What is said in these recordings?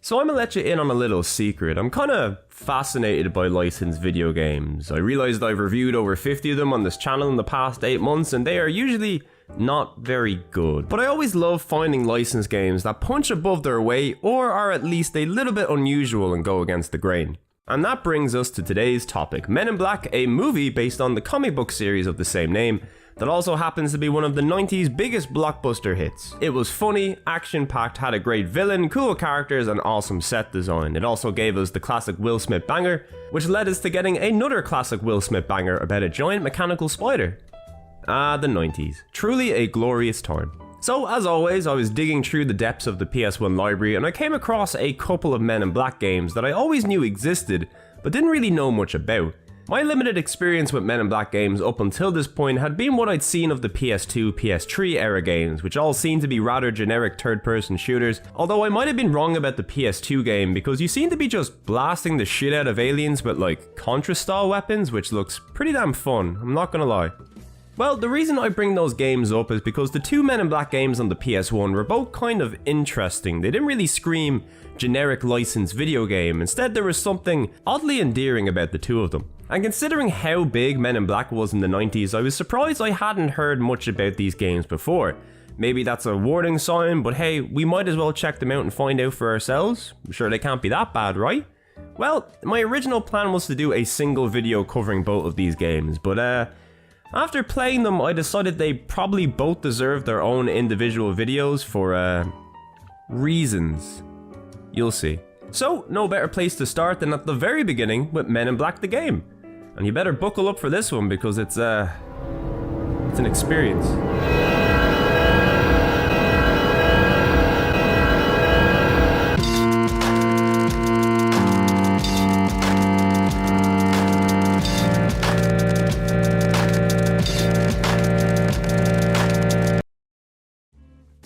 So I'm gonna let you in on a little secret. I'm kinda fascinated by licensed video games. I realized I've reviewed over 50 of them on this channel in the past 8 months, and they are usually not very good. But I always love finding licensed games that punch above their weight or are at least a little bit unusual and go against the grain. And that brings us to today's topic, Men in Black, a movie based on the comic book series of the same name, that also happens to be one of the 90s biggest blockbuster hits. It was funny, action-packed, had a great villain, cool characters, and awesome set design. It also gave us the classic Will Smith banger, which led us to getting another classic Will Smith banger about a giant mechanical spider. Ah, the 90s. Truly a glorious time. So, as always, I was digging through the depths of the PS1 library and I came across a couple of Men in Black games that I always knew existed, but didn't really know much about. My limited experience with Men in Black games up until this point had been what I'd seen of the PS2, PS3 era games, which all seemed to be rather generic third-person shooters, although I might have been wrong about the PS2 game because you seem to be just blasting the shit out of aliens with like Contra-style weapons, which looks pretty damn fun, I'm not gonna lie. Well, the reason I bring those games up is because the two Men in Black games on the PS1 were both kind of interesting. They didn't really scream generic licensed video game, instead there was something oddly endearing about the two of them. And considering how big Men in Black was in the 90s, I was surprised I hadn't heard much about these games before. Maybe that's a warning sign, but hey, we might as well check them out and find out for ourselves. I'm sure they can't be that bad, right? Well, my original plan was to do a single video covering both of these games, but after playing them I decided they probably both deserve their own individual videos for reasons. You'll see. So, no better place to start than at the very beginning with Men in Black the game. And you better buckle up for this one because it's an experience.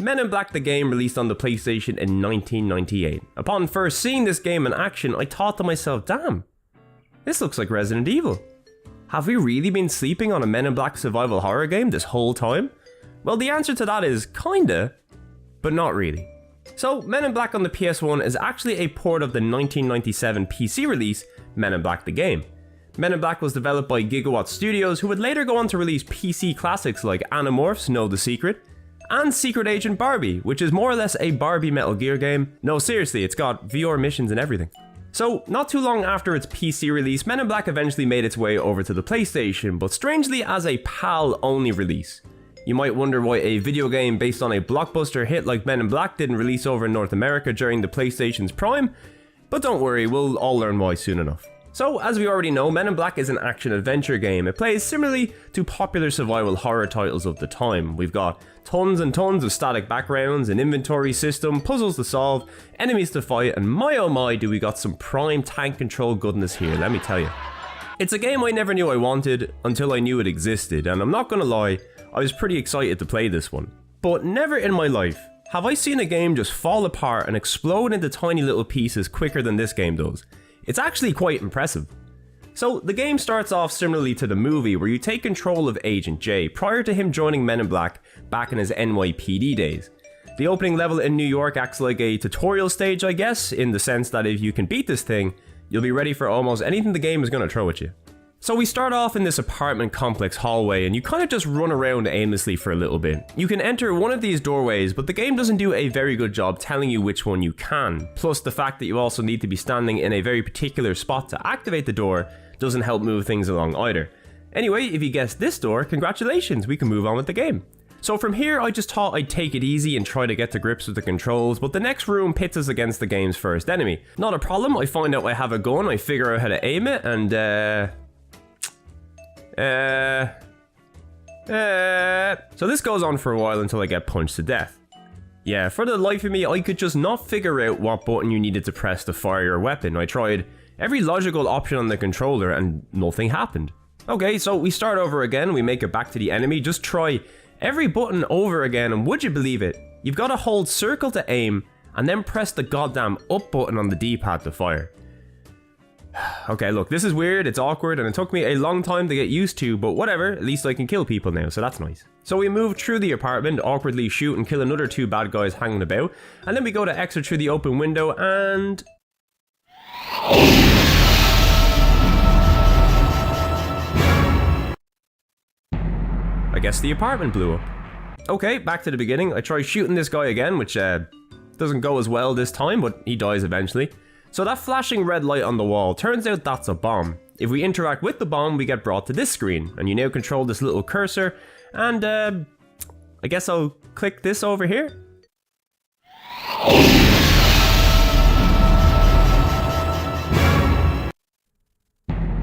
Men in Black the game released on the PlayStation in 1998. Upon first seeing this game in action, I thought to myself, damn, this looks like Resident Evil. Have we really been sleeping on a Men in Black survival horror game this whole time? Well, the answer to that is kinda, but not really. So, Men in Black on the PS1 is actually a port of the 1997 PC release, Men in Black the game. Men in Black was developed by Gigawatt Studios, who would later go on to release PC classics like Animorphs, Know the Secret, and Secret Agent Barbie, which is more or less a Barbie Metal Gear game. No, seriously, it's got VR missions and everything. So, not too long after its PC release, Men in Black eventually made its way over to the PlayStation, but strangely as a PAL-only release. You might wonder why a video game based on a blockbuster hit like Men in Black didn't release over in North America during the PlayStation's prime, but don't worry, we'll all learn why soon enough. So, as we already know, Men in Black is an action-adventure game. It plays similarly to popular survival horror titles of the time. We've got tons and tons of static backgrounds, an inventory system, puzzles to solve, enemies to fight, and my oh my do we got some prime tank control goodness here, let me tell you. It's a game I never knew I wanted until I knew it existed, and I'm not gonna lie, I was pretty excited to play this one. But never in my life have I seen a game just fall apart and explode into tiny little pieces quicker than this game does. It's actually quite impressive. So, the game starts off similarly to the movie, where you take control of Agent J prior to him joining Men in Black back in his NYPD days. The opening level in New York acts like a tutorial stage, I guess, in the sense that if you can beat this thing, you'll be ready for almost anything the game is going to throw at you. So we start off in this apartment complex hallway and you kind of just run around aimlessly for a little bit. You can enter one of these doorways, but the game doesn't do a very good job telling you which one you can. Plus the fact that you also need to be standing in a very particular spot to activate the door doesn't help move things along either. Anyway, if you guessed this door, congratulations, we can move on with the game. So from here, I just thought I'd take it easy and try to get to grips with the controls, but the next room pits us against the game's first enemy. Not a problem, I find out I have a gun, I figure out how to aim it, and so this goes on for a while until I get punched to death. Yeah, for the life of me, I could just not figure out what button you needed to press to fire your weapon. I tried every logical option on the controller and nothing happened. Okay, so we start over again, we make it back to the enemy, just try every button over again, and would you believe it? You've got to hold circle to aim, and then press the goddamn up button on the D-pad to fire. Okay, look, this is weird, it's awkward, and it took me a long time to get used to, but whatever, at least I can kill people now, so that's nice. So we move through the apartment, awkwardly shoot and kill another 2 bad guys hanging about, and then we go to exit through the open window, and... I guess the apartment blew up. Okay, back to the beginning. I try shooting this guy again, which doesn't go as well this time, but he dies eventually. So that flashing red light on the wall, turns out that's a bomb. If we interact with the bomb, we get brought to this screen, and you now control this little cursor, and I guess I'll click this over here.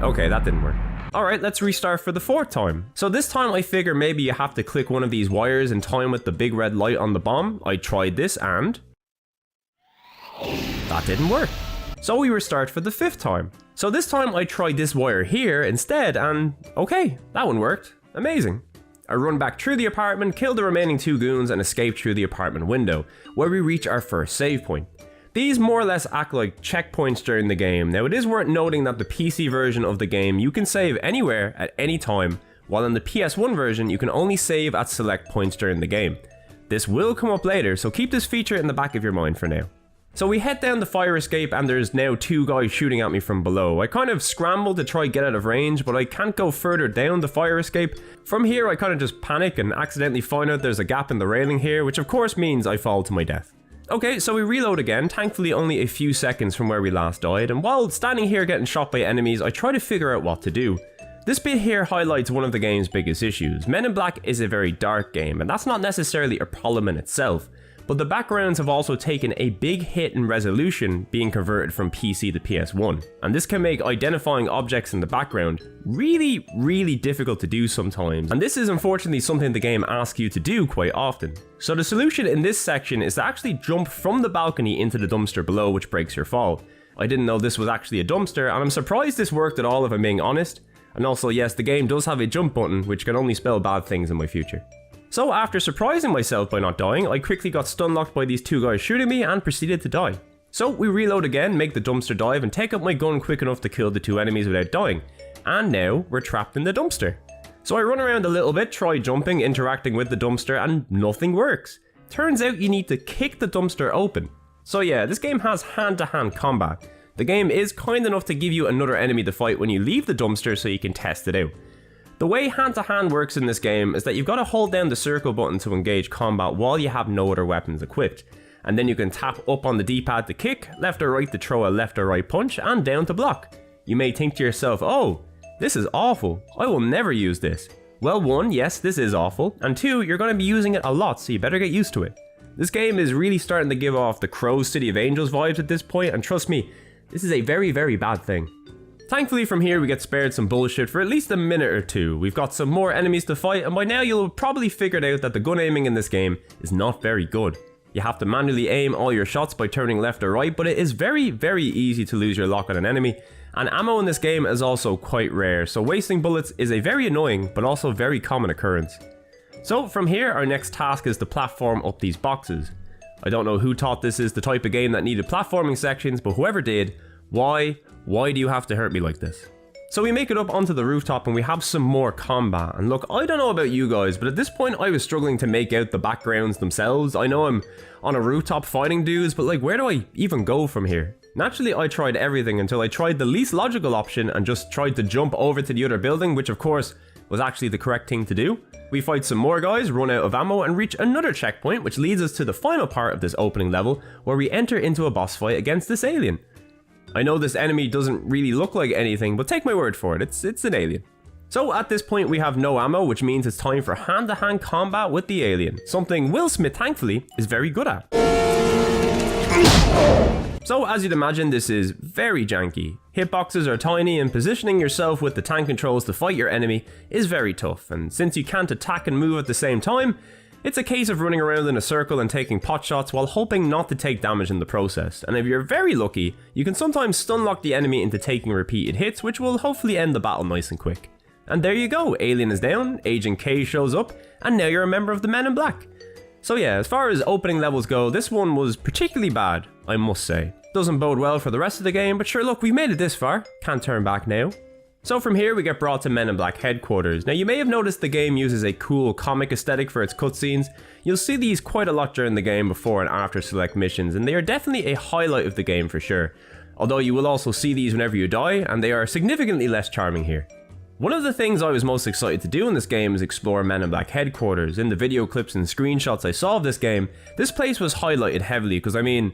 Okay, that didn't work. Alright, let's restart for the 4th time. So this time I figure maybe you have to click one of these wires in time with the big red light on the bomb. I tried this and... that didn't work. So we restart for the 5th time. So this time I tried this wire here instead and... okay, that one worked. Amazing. I run back through the apartment, kill the remaining 2 goons and escape through the apartment window, where we reach our first save point. These more or less act like checkpoints during the game. Now it is worth noting that the PC version of the game you can save anywhere at any time, while in the PS1 version you can only save at select points during the game. This will come up later, so keep this feature in the back of your mind for now. So we head down the fire escape and there's now 2 guys shooting at me from below. I kind of scrambled to try get out of range, but I can't go further down the fire escape. From here I kind of just panic and accidentally find out there's a gap in the railing here, which of course means I fall to my death. Okay, so we reload again, thankfully only a few seconds from where we last died, and while standing here getting shot by enemies, I try to figure out what to do. This bit here highlights one of the game's biggest issues. Men in Black is a very dark game, and that's not necessarily a problem in itself, but the backgrounds have also taken a big hit in resolution being converted from PC to PS1, and this can make identifying objects in the background really difficult to do sometimes, and this is unfortunately something the game asks you to do quite often. So the solution in this section is to actually jump from the balcony into the dumpster below, which breaks your fall. I didn't know this was actually a dumpster, and I'm surprised this worked at all if I'm being honest, and also yes, the game does have a jump button, which can only spell bad things in my future. So after surprising myself by not dying, I quickly got stun locked by these 2 guys shooting me and proceeded to die. So we reload again, make the dumpster dive and take up my gun quick enough to kill the 2 enemies without dying. And now we're trapped in the dumpster. So I run around a little bit, try jumping, interacting with the dumpster and nothing works. Turns out you need to kick the dumpster open. So yeah, this game has hand-to-hand combat. The game is kind enough to give you another enemy to fight when you leave the dumpster so you can test it out. The way hand-to-hand works in this game is that you've got to hold down the circle button to engage combat while you have no other weapons equipped. And then you can tap up on the D-pad to kick, left or right to throw a left or right punch, and down to block. You may think to yourself, oh, this is awful, I will never use this. Well, 1, yes, this is awful, and 2, you're going to be using it a lot, so you better get used to it. This game is really starting to give off the Crow's City of Angels vibes at this point, and trust me, this is a very bad thing. Thankfully from here we get spared some bullshit for at least a minute or 2. We've got some more enemies to fight, and by now you'll have probably figured out that the gun aiming in this game is not very good. You have to manually aim all your shots by turning left or right, but it is very easy to lose your lock on an enemy, and ammo in this game is also quite rare, so wasting bullets is a very annoying but also very common occurrence. So from here our next task is to platform up these boxes. I don't know who thought this is the type of game that needed platforming sections, but whoever did, why do you have to hurt me like this? So we make it up onto the rooftop and we have some more combat, and look, I don't know about you guys, but at this point I was struggling to make out the backgrounds themselves. I know I'm on a rooftop fighting dudes, but like, where do I even go from here? Naturally I tried everything until I tried the least logical option and just tried to jump over to the other building, which of course was actually the correct thing to do. We fight some more guys, run out of ammo, and reach another checkpoint, which leads us to the final part of this opening level, where we enter into a boss fight against this alien. I know this enemy doesn't really look like anything, but take my word for it, it's an alien. So at this point we have no ammo, which means it's time for hand-to-hand combat with the alien, something Will Smith thankfully is very good at. So as you'd imagine, this is very janky. Hitboxes are tiny and positioning yourself with the tank controls to fight your enemy is very tough, and since you can't attack and move at the same time, it's a case of running around in a circle and taking pot shots while hoping not to take damage in the process, and if you're very lucky, you can sometimes stun lock the enemy into taking repeated hits, which will hopefully end the battle nice and quick. And there you go, Alien is down, Agent K shows up, and now you're a member of the Men in Black. So yeah, as far as opening levels go, this one was particularly bad, I must say. Doesn't bode well for the rest of the game, but sure, look, we've made it this far. Can't turn back now. So from here we get brought to Men in Black headquarters. Now you may have noticed the game uses a cool comic aesthetic for its cutscenes. You'll see these quite a lot during the game before and after select missions, and they are definitely a highlight of the game for sure. Although you will also see these whenever you die, and they are significantly less charming here. One of the things I was most excited to do in this game is explore Men in Black headquarters. In the video clips and screenshots I saw of this game, this place was highlighted heavily because I mean,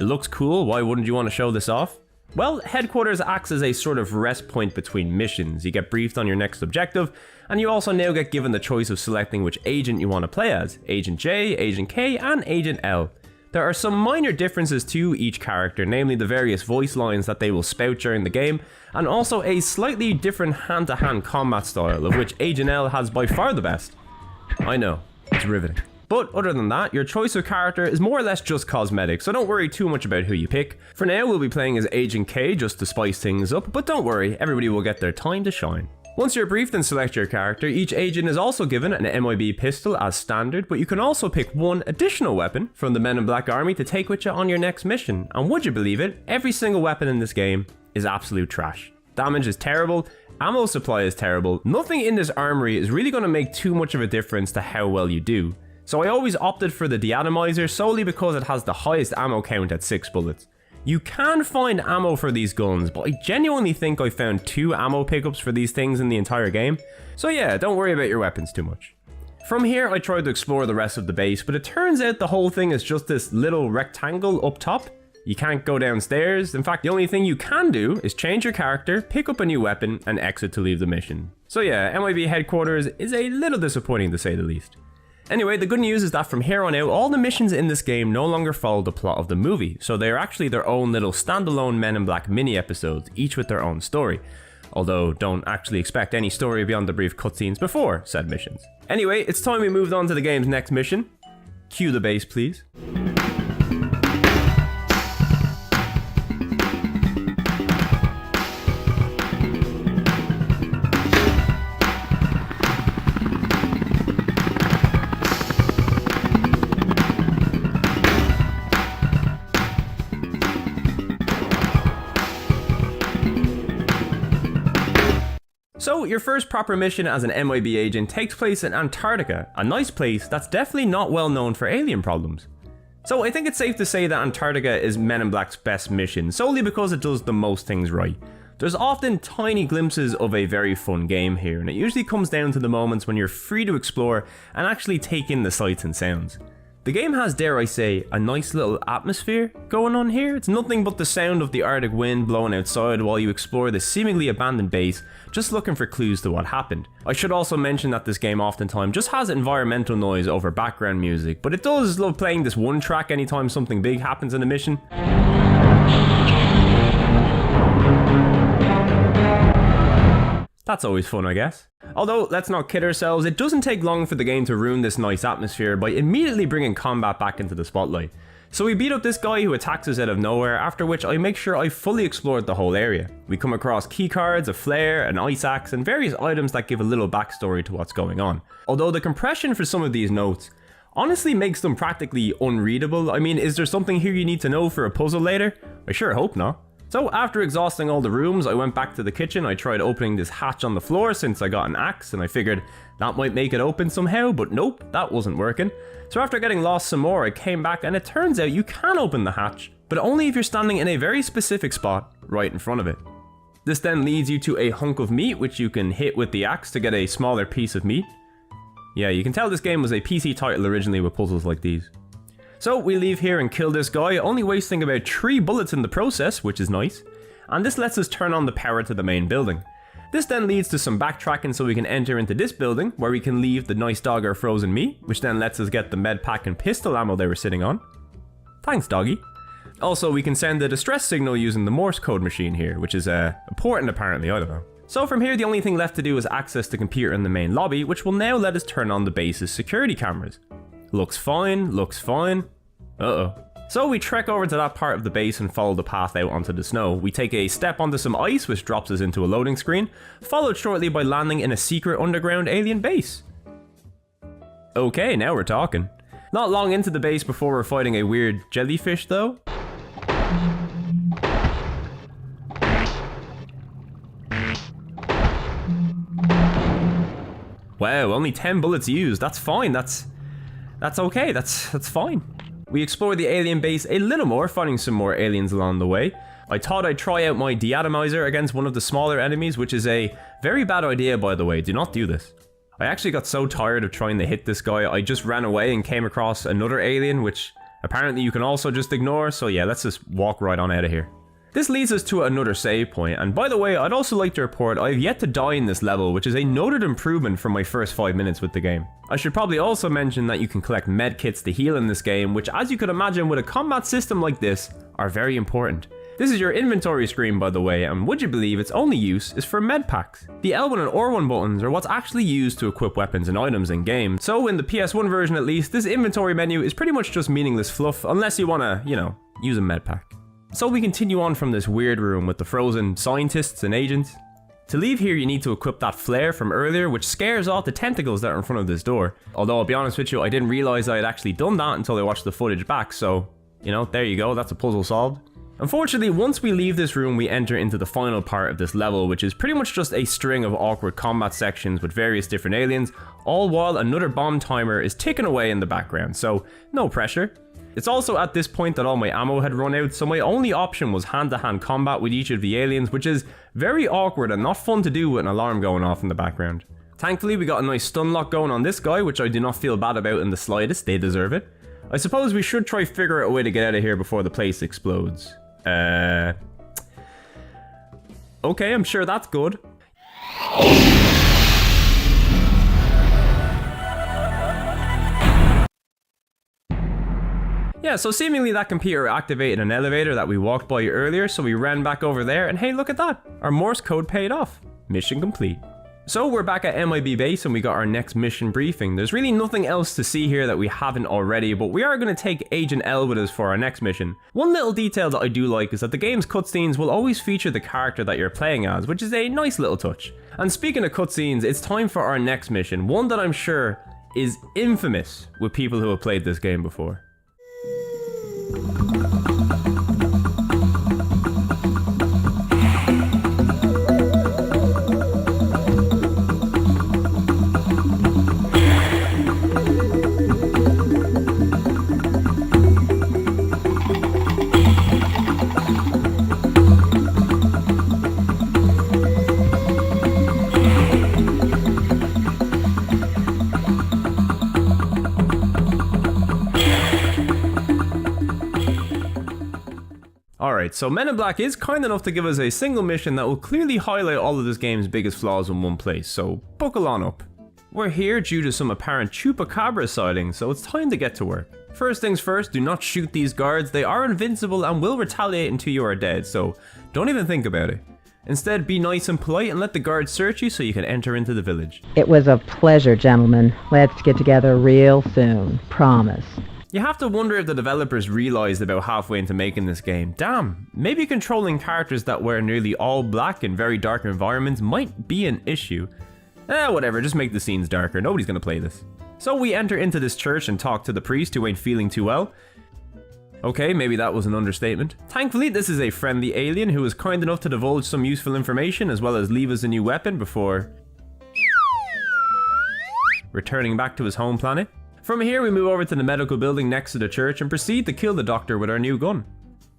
it looks cool, why wouldn't you want to show this off? Well, headquarters acts as a sort of rest point between missions. You get briefed on your next objective, and you also now get given the choice of selecting which agent you want to play as, Agent J, Agent K, and Agent L. There are some minor differences to each character, namely the various voice lines that they will spout during the game, and also a slightly different hand-to-hand combat style, of which Agent L has by far the best. I know, it's riveting. But other than that, your choice of character is more or less just cosmetic, so don't worry too much about who you pick. For now, we'll be playing as Agent K just to spice things up, but don't worry, everybody will get their time to shine. Once you're briefed and select your character, each agent is also given an MIB pistol as standard, but you can also pick one additional weapon from the Men in Black army to take with you on your next mission. And would you believe it, every single weapon in this game is absolute trash. Damage is terrible, ammo supply is terrible, nothing in this armory is really going to make too much of a difference to how well you do. So I always opted for the Atomizer solely because it has the highest ammo count at 6 bullets. You can find ammo for these guns, but I genuinely think I found 2 ammo pickups for these things in the entire game. So yeah, don't worry about your weapons too much. From here I tried to explore the rest of the base, but it turns out the whole thing is just this little rectangle up top. You can't go downstairs. In fact, the only thing you can do is change your character, pick up a new weapon, and exit to leave the mission. So yeah, MIB headquarters is a little disappointing to say the least. Anyway, the good news is that from here on out, all the missions in this game no longer follow the plot of the movie, so they are actually their own little standalone Men in Black mini episodes, each with their own story. Although, don't actually expect any story beyond the brief cutscenes before said missions. Anyway, it's time we moved on to the game's next mission. Cue the bass, please. So, your first proper mission as an MIB agent takes place in Antarctica, a nice place that's definitely not well known for alien problems. So I think it's safe to say that Antarctica is Men in Black's best mission, solely because it does the most things right. There's often tiny glimpses of a very fun game here, and it usually comes down to the moments when you're free to explore and actually take in the sights and sounds. The game has, dare I say, a nice little atmosphere going on here. It's nothing but the sound of the Arctic wind blowing outside while you explore this seemingly abandoned base, just looking for clues to what happened. I should also mention that this game oftentimes just has environmental noise over background music, but it does love playing this one track anytime something big happens in a mission. That's always fun, I guess. Although, let's not kid ourselves, it doesn't take long for the game to ruin this nice atmosphere by immediately bringing combat back into the spotlight. So we beat up this guy who attacks us out of nowhere, after which I make sure I fully explored the whole area. We come across keycards, a flare, an ice axe, and various items that give a little backstory to what's going on. Although the compression for some of these notes honestly makes them practically unreadable. I mean, is there something here you need to know for a puzzle later? I sure hope not. So after exhausting all the rooms, I went back to the kitchen. I tried opening this hatch on the floor since I got an axe, and I figured that might make it open somehow, but nope, that wasn't working. So after getting lost some more, I came back, and it turns out you can open the hatch, but only if you're standing in a very specific spot right in front of it. This then leads you to a hunk of meat, which you can hit with the axe to get a smaller piece of meat. Yeah, you can tell this game was a PC title originally with puzzles like these. So we leave here and kill this guy, only wasting about 3 bullets in the process, which is nice. And this lets us turn on the power to the main building. This then leads to some backtracking so we can enter into this building, where we can leave the nice dog our frozen meat, which then lets us get the med pack and pistol ammo they were sitting on. Thanks, doggy. Also, we can send a distress signal using the Morse code machine here, which is important apparently, I don't know. So from here, the only thing left to do is access the computer in the main lobby, which will now let us turn on the base's security cameras. Looks fine, looks fine. Uh-oh. So we trek over to that part of the base and follow the path out onto the snow. We take a step onto some ice, which drops us into a loading screen, followed shortly by landing in a secret underground alien base. Okay, now we're talking. Not long into the base before we're fighting a weird jellyfish though. Wow, only 10 bullets used. That's fine. That's okay. That's fine. We explore the alien base a little more, finding some more aliens along the way. I thought I'd try out my Atomizer against one of the smaller enemies, which is a very bad idea, by the way. Do not do this. I actually got so tired of trying to hit this guy, I just ran away and came across another alien, which apparently you can also just ignore. So yeah, let's just walk right on out of here. This leads us to another save point, and by the way, I'd also like to report I've yet to die in this level, which is a noted improvement from my first 5 minutes with the game. I should probably also mention that you can collect medkits to heal in this game, which, as you could imagine with a combat system like this, are very important. This is your inventory screen, by the way, and would you believe its only use is for med packs? The L1 and R1 buttons are what's actually used to equip weapons and items in game, so in the PS1 version at least, this inventory menu is pretty much just meaningless fluff unless you wanna, use a med pack. So we continue on from this weird room with the frozen scientists and agents. To leave here, you need to equip that flare from earlier, which scares off the tentacles that are in front of this door. Although I'll be honest with you, I didn't realize I had actually done that until I watched the footage back, so, there you go, that's a puzzle solved. Unfortunately, once we leave this room, we enter into the final part of this level, which is pretty much just a string of awkward combat sections with various different aliens, all while another bomb timer is ticking away in the background, so no pressure. It's also at this point that all my ammo had run out, so my only option was hand-to-hand combat with each of the aliens, which is very awkward and not fun to do with an alarm going off in the background. Thankfully, we got a nice stun lock going on this guy, which I do not feel bad about in the slightest. They deserve it. I suppose we should try figure out a way to get out of here before the place explodes. Okay, I'm sure that's good. Yeah, so seemingly that computer activated an elevator that we walked by earlier, so we ran back over there, and hey, look at that! Our Morse code paid off. Mission complete. So we're back at MIB base and we got our next mission briefing. There's really nothing else to see here that we haven't already, but we are going to take Agent L with us for our next mission. One little detail that I do like is that the game's cutscenes will always feature the character that you're playing as, which is a nice little touch. And speaking of cutscenes, it's time for our next mission, one that I'm sure is infamous with people who have played this game before. Alright, so Men in Black is kind enough to give us a single mission that will clearly highlight all of this game's biggest flaws in one place, so buckle on up. We're here due to some apparent chupacabra sightings, so it's time to get to work. First things first, do not shoot these guards. They are invincible and will retaliate until you are dead, so don't even think about it. Instead, be nice and polite and let the guards search you so you can enter into the village. It was a pleasure, gentlemen. Let's get together real soon. Promise. You have to wonder if the developers realised about halfway into making this game, damn, maybe controlling characters that wear nearly all black in very dark environments might be an issue. Whatever, just make the scenes darker, nobody's gonna play this. So we enter into this church and talk to the priest who ain't feeling too well. Okay, maybe that was an understatement. Thankfully, this is a friendly alien who is kind enough to divulge some useful information as well as leave us a new weapon before returning back to his home planet. From here, we move over to the medical building next to the church and proceed to kill the doctor with our new gun.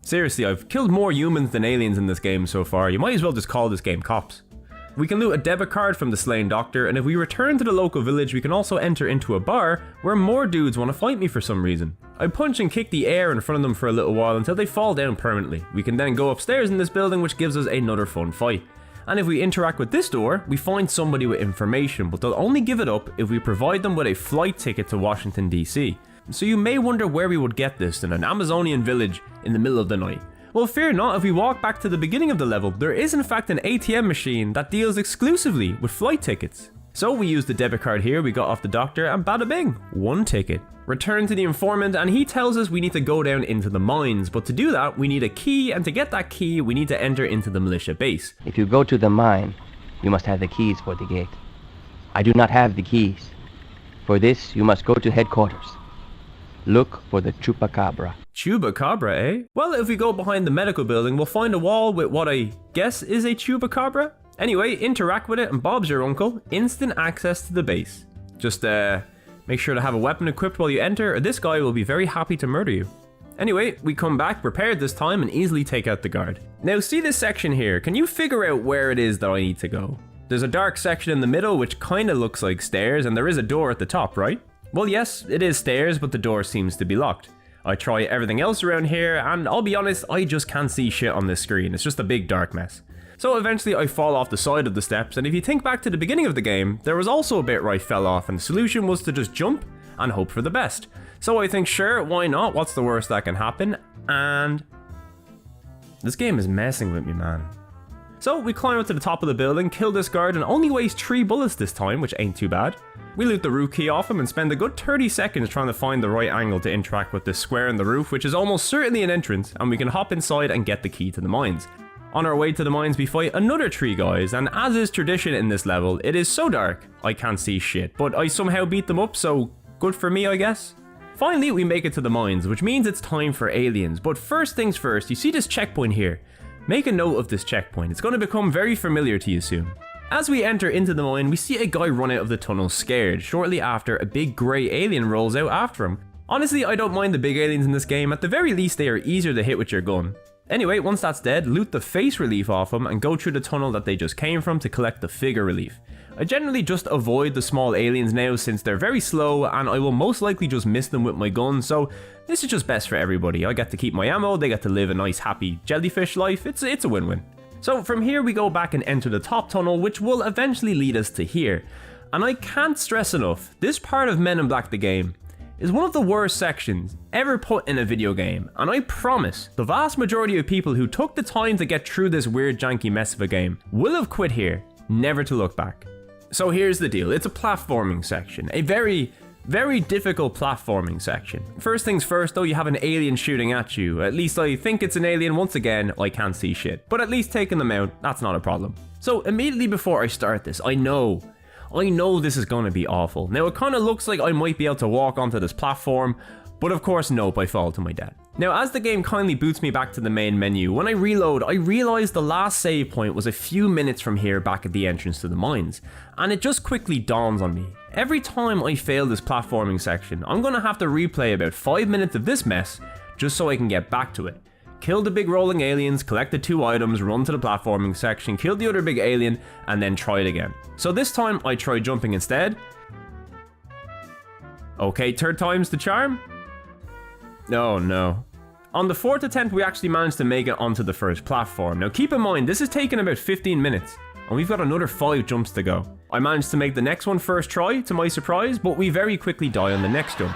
Seriously, I've killed more humans than aliens in this game so far. You might as well just call this game Cops. We can loot a debit card from the slain doctor, and if we return to the local village, we can also enter into a bar where more dudes want to fight me for some reason. I punch and kick the air in front of them for a little while until they fall down permanently. We can then go upstairs in this building, which gives us another fun fight. And if we interact with this door, we find somebody with information, but they'll only give it up if we provide them with a flight ticket to Washington DC. So you may wonder where we would get this in an Amazonian village in the middle of the night. Well, fear not, if we walk back to the beginning of the level, there is in fact an ATM machine that deals exclusively with flight tickets. So we use the debit card here we got off the doctor and bada bing, one ticket. Return to the informant and he tells us we need to go down into the mines, but to do that we need a key, and to get that key we need to enter into the militia base. If you go to the mine, you must have the keys for the gate. I do not have the keys. For this you must go to headquarters. Look for the chupacabra. Chupacabra, eh? Well, if we go behind the medical building, we'll find a wall with what I guess is a chupacabra. Anyway, interact with it and Bob's your uncle. Instant access to the base. Just make sure to have a weapon equipped while you enter, or this guy will be very happy to murder you. Anyway, we come back prepared this time and easily take out the guard. Now see this section here, can you figure out where it is that I need to go? There's a dark section in the middle which kinda looks like stairs, and there is a door at the top, right? Well yes, it is stairs, but the door seems to be locked. I try everything else around here, and I'll be honest, I just can't see shit on this screen, it's just a big dark mess. So eventually I fall off the side of the steps, and if you think back to the beginning of the game, there was also a bit where I fell off, and the solution was to just jump and hope for the best. So I think sure, why not, what's the worst that can happen, and... this game is messing with me, man. So we climb up to the top of the building, kill this guard, and only waste 3 bullets this time, which ain't too bad. We loot the root key off him and spend a good 30 seconds trying to find the right angle to interact with this square in the roof, which is almost certainly an entrance, and we can hop inside and get the key to the mines. On our way to the mines we fight another 3 guys, and as is tradition in this level, it is so dark I can't see shit, but I somehow beat them up, so good for me I guess. Finally we make it to the mines, which means it's time for aliens, but first things first, you see this checkpoint here. Make a note of this checkpoint, it's going to become very familiar to you soon. As we enter into the mine, we see a guy run out of the tunnel scared. Shortly after, a big grey alien rolls out after him. Honestly, I don't mind the big aliens in this game, at the very least they are easier to hit with your gun. Anyway, once that's dead, loot the face relief off him and go through the tunnel that they just came from to collect the figure relief. I generally just avoid the small aliens now since they're very slow and I will most likely just miss them with my gun, so this is just best for everybody. I get to keep my ammo, they get to live a nice happy jellyfish life, it's a win-win. So from here we go back and enter the top tunnel, which will eventually lead us to here. And I can't stress enough, this part of Men in Black the game is one of the worst sections ever put in a video game, and I promise the vast majority of people who took the time to get through this weird janky mess of a game will have quit here, never to look back. So here's the deal, it's a platforming section, a very difficult platforming section. First things first though, you have an alien shooting at you. At least I think it's an alien, once again, I can't see shit. But at least taking them out, that's not a problem. So immediately before I start this, I know this is gonna be awful. Now it kinda looks like I might be able to walk onto this platform, but of course nope, I fall to my death. Now as the game kindly boots me back to the main menu, when I reload, I realised the last save point was a few minutes from here back at the entrance to the mines, and it just quickly dawns on me. Every time I fail this platforming section, I'm gonna have to replay about 5 minutes of this mess just so I can get back to it. Kill the big rolling aliens, collect the 2 items, run to the platforming section, kill the other big alien, and then try it again. So this time I try jumping instead. Okay, 3rd time's the charm? Oh no. On the 4th attempt we actually managed to make it onto the first platform. Now keep in mind, this has taken about 15 minutes, and we've got another 5 jumps to go. I managed to make the next one first try, to my surprise, but we very quickly die on the next jump.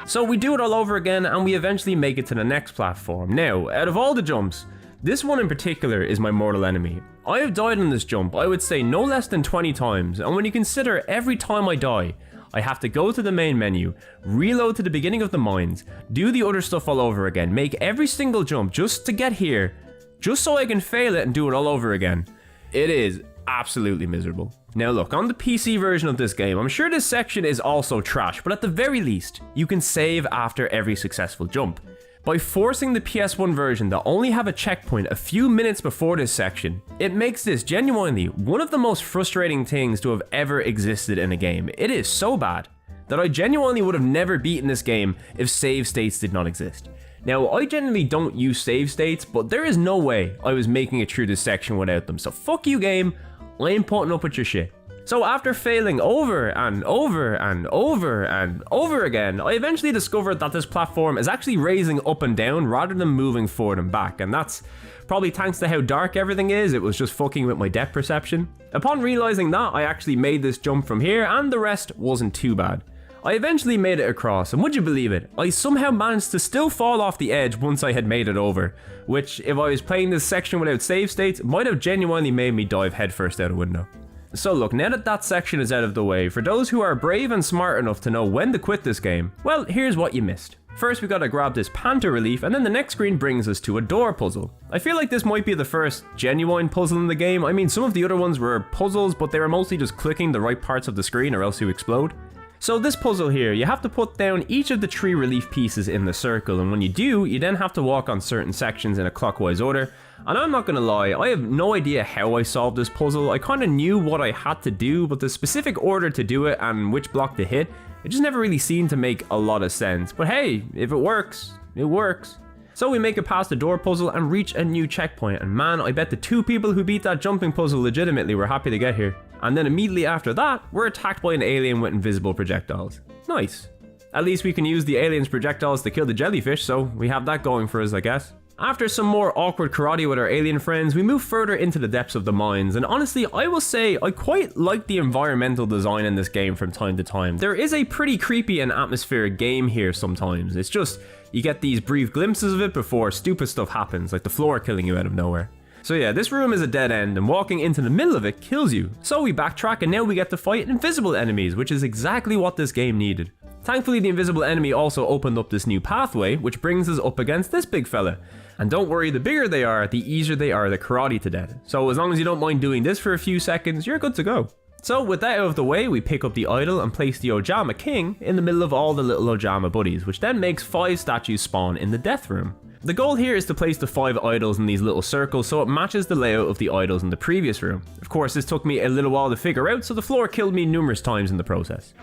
So we do it all over again, and we eventually make it to the next platform. Now, out of all the jumps, this one in particular is my mortal enemy. I have died on this jump, I would say no less than 20 times, and when you consider every time I die, I have to go to the main menu, reload to the beginning of the mines, do the other stuff all over again, make every single jump just to get here, just so I can fail it and do it all over again. It is absolutely miserable. Now look, on the PC version of this game, I'm sure this section is also trash, but at the very least, you can save after every successful jump. By forcing the PS1 version to only have a checkpoint a few minutes before this section, it makes this genuinely one of the most frustrating things to have ever existed in a game. It is so bad that I genuinely would have never beaten this game if save states did not exist. Now, I generally don't use save states, but there is no way I was making it through this section without them, so fuck you game, I ain't putting up with your shit. So after failing over and over and over and over again, I eventually discovered that this platform is actually raising up and down rather than moving forward and back, and that's probably thanks to how dark everything is. It was just fucking with my depth perception. Upon realizing that, I actually made this jump from here, and the rest wasn't too bad. I eventually made it across, and would you believe it, I somehow managed to still fall off the edge once I had made it over, which, if I was playing this section without save states, might have genuinely made me dive headfirst out a window. So look, now that that section is out of the way, for those who are brave and smart enough to know when to quit this game, well, here's what you missed. First we gotta grab this Panther relief, and then the next screen brings us to a door puzzle. I feel like this might be the first genuine puzzle in the game. I mean, some of the other ones were puzzles, but they were mostly just clicking the right parts of the screen or else you explode. So this puzzle here, you have to put down each of the 3 relief pieces in the circle, and when you do, you then have to walk on certain sections in a clockwise order. And I'm not gonna lie, I have no idea how I solved this puzzle. I kinda knew what I had to do, but the specific order to do it and which block to hit, it just never really seemed to make a lot of sense. But hey, if it works, it works. So we make it past the door puzzle and reach a new checkpoint, and man, I bet the 2 people who beat that jumping puzzle legitimately were happy to get here. And then immediately after that, we're attacked by an alien with invisible projectiles. Nice. At least we can use the alien's projectiles to kill the jellyfish, so we have that going for us, I guess. After some more awkward karate with our alien friends, we move further into the depths of the mines, and honestly, I will say I quite like the environmental design in this game from time to time. There is a pretty creepy and atmospheric game here sometimes. It's just, you get these brief glimpses of it before stupid stuff happens, like the floor killing you out of nowhere. So yeah, this room is a dead end, and walking into the middle of it kills you. So we backtrack, and now we get to fight invisible enemies, which is exactly what this game needed. Thankfully, the invisible enemy also opened up this new pathway, which brings us up against this big fella. And don't worry, the bigger they are, the easier they are to karate to death. So as long as you don't mind doing this for a few seconds, you're good to go. So with that out of the way, we pick up the idol and place the Ojama King in the middle of all the little Ojama buddies, which then makes 5 statues spawn in the death room. The goal here is to place the 5 idols in these little circles so it matches the layout of the idols in the previous room. Of course, this took me a little while to figure out, so the floor killed me numerous times in the process.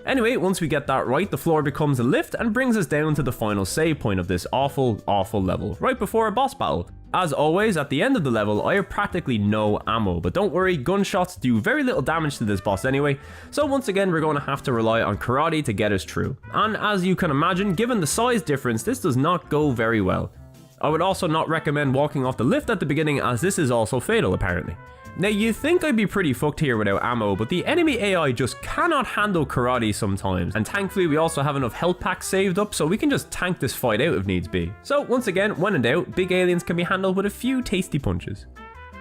Anyway, once we get that right, the floor becomes a lift and brings us down to the final save point of this awful level, right before a boss battle. As always, at the end of the level, I have practically no ammo, but don't worry, gunshots do very little damage to this boss anyway, so once again we're going to have to rely on karate to get us through. And as you can imagine, given the size difference, this does not go very well. I would also not recommend walking off the lift at the beginning, as this is also fatal apparently. Now you'd think I'd be pretty fucked here without ammo, but the enemy AI just cannot handle karate sometimes, and thankfully we also have enough health packs saved up so we can just tank this fight out if needs be. So once again, when in doubt, big aliens can be handled with a few tasty punches.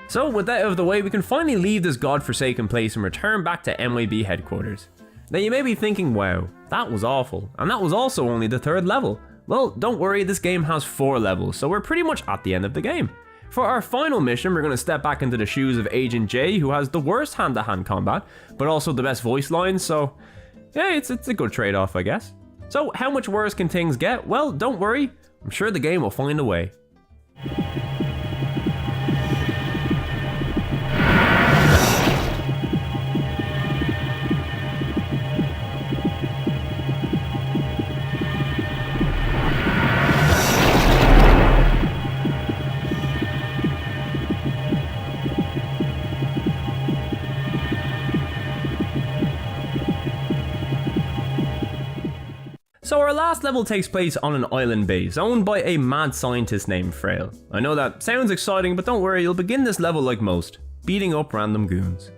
So with that out of the way, we can finally leave this godforsaken place and return back to MYB headquarters. Now you may be thinking, wow, that was awful, and that was also only the 3rd level. Well, don't worry, this game has 4 levels, so we're pretty much at the end of the game. For our final mission, we're going to step back into the shoes of Agent J, who has the worst hand-to-hand combat, but also the best voice lines, so yeah, it's a good trade-off, I guess. So how much worse can things get? Well, don't worry, I'm sure the game will find a way. So our last level takes place on an island base, owned by a mad scientist named Frail. I know that sounds exciting, but don't worry, you'll begin this level like most, beating up random goons.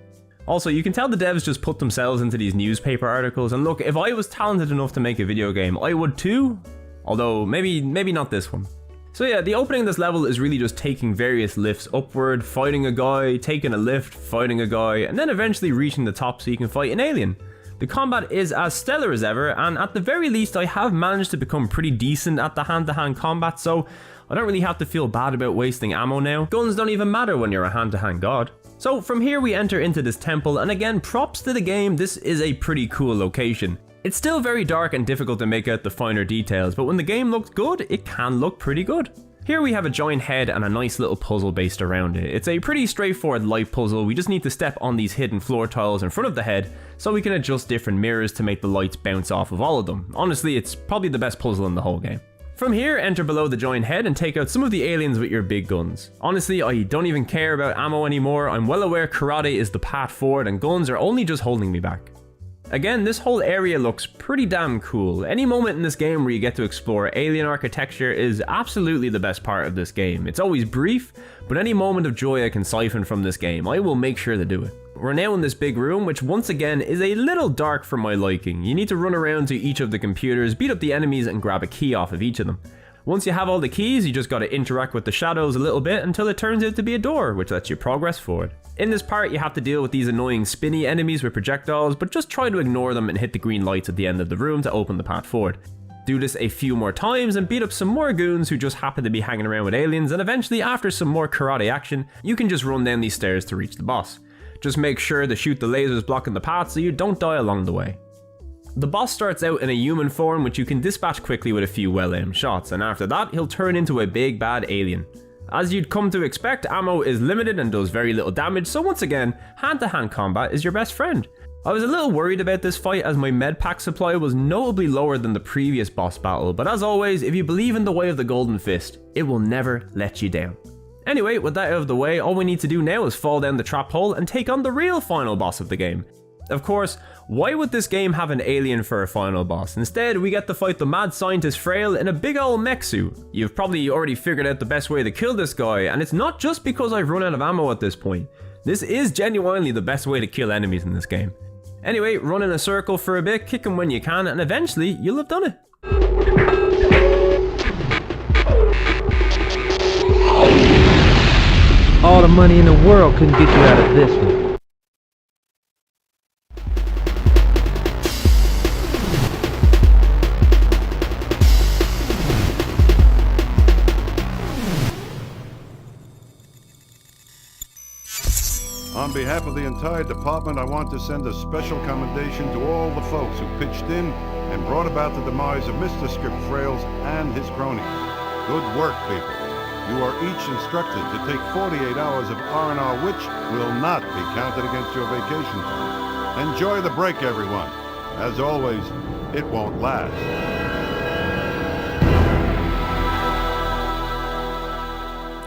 Also, you can tell the devs just put themselves into these newspaper articles, and look, if I was talented enough to make a video game, I would too, although maybe not this one. So yeah, the opening of this level is really just taking various lifts upward, fighting a guy, taking a lift, fighting a guy, and then eventually reaching the top so you can fight an alien. The combat is as stellar as ever, and at the very least I have managed to become pretty decent at the hand-to-hand combat, so I don't really have to feel bad about wasting ammo now. Guns don't even matter when you're a hand-to-hand god. So from here we enter into this temple, and again, props to the game, this is a pretty cool location. It's still very dark and difficult to make out the finer details, but when the game looks good, it can look pretty good. Here we have a giant head and a nice little puzzle based around it. It's a pretty straightforward light puzzle. We just need to step on these hidden floor tiles in front of the head so we can adjust different mirrors to make the lights bounce off of all of them. Honestly, it's probably the best puzzle in the whole game. From here, enter below the giant head and take out some of the aliens with your big guns. Honestly, I don't even care about ammo anymore. I'm well aware karate is the path forward and guns are only just holding me back. Again, this whole area looks pretty damn cool. Any moment in this game where you get to explore alien architecture is absolutely the best part of this game. It's always brief, but any moment of joy I can siphon from this game, I will make sure to do it. We're now in this big room, which once again is a little dark for my liking. You need to run around to each of the computers, beat up the enemies, and grab a key off of each of them. Once you have all the keys, you just gotta interact with the shadows a little bit until it turns out to be a door, which lets you progress forward. In this part, you have to deal with these annoying spinny enemies with projectiles, but just try to ignore them and hit the green lights at the end of the room to open the path forward. Do this a few more times and beat up some more goons who just happen to be hanging around with aliens, and eventually, after some more karate action, you can just run down these stairs to reach the boss. Just make sure to shoot the lasers blocking the path so you don't die along the way. The boss starts out in a human form which you can dispatch quickly with a few well-aimed shots, and after that he'll turn into a big bad alien. As you'd come to expect, ammo is limited and does very little damage, so once again, hand-to-hand combat is your best friend. I was a little worried about this fight as my medpack supply was notably lower than the previous boss battle, but as always, if you believe in the way of the Golden Fist, it will never let you down. Anyway, with that out of the way, all we need to do now is fall down the trap hole and take on the real final boss of the game. Of course, why would this game have an alien for a final boss? Instead, we get to fight the mad scientist Frail in a big ol' mech suit. You've probably already figured out the best way to kill this guy, and it's not just because I've run out of ammo at this point. This is genuinely the best way to kill enemies in this game. Anyway, run in a circle for a bit, kick him when you can, and eventually you'll have done it. All the money in the world couldn't get you out of this one. On behalf of the entire department, I want to send a special commendation to all the folks who pitched in and brought about the demise of Mr. Skip Frails and his cronies. Good work, people. You are each instructed to take 48 hours of R&R, which will not be counted against your vacation time. Enjoy the break, everyone. As always, it won't last.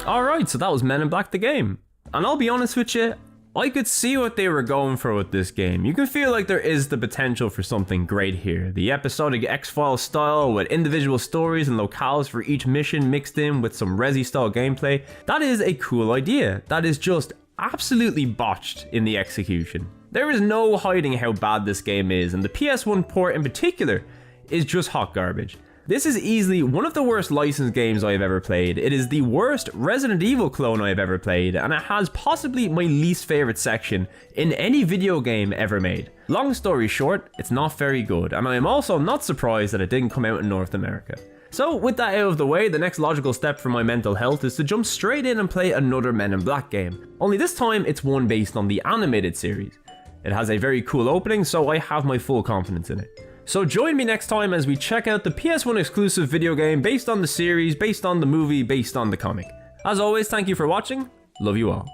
Alright, so that was Men in Black the game. And I'll be honest with you, I could see what they were going for with this game. You can feel like there is the potential for something great here. The episodic X-Files style with individual stories and locales for each mission mixed in with some Resi style gameplay. That is a cool idea. That is just absolutely botched in the execution. There is no hiding how bad this game is, and the PS1 port in particular is just hot garbage. This is easily one of the worst licensed games I have ever played. It is the worst Resident Evil clone I have ever played, and it has possibly my least favorite section in any video game ever made. Long story short, it's not very good, and I am also not surprised that it didn't come out in North America. So with that out of the way, the next logical step for my mental health is to jump straight in and play another Men in Black game. Only this time it's one based on the animated series. It has a very cool opening, so I have my full confidence in it. So join me next time as we check out the PS1 exclusive video game based on the series, based on the movie, based on the comic. As always, thank you for watching. Love you all.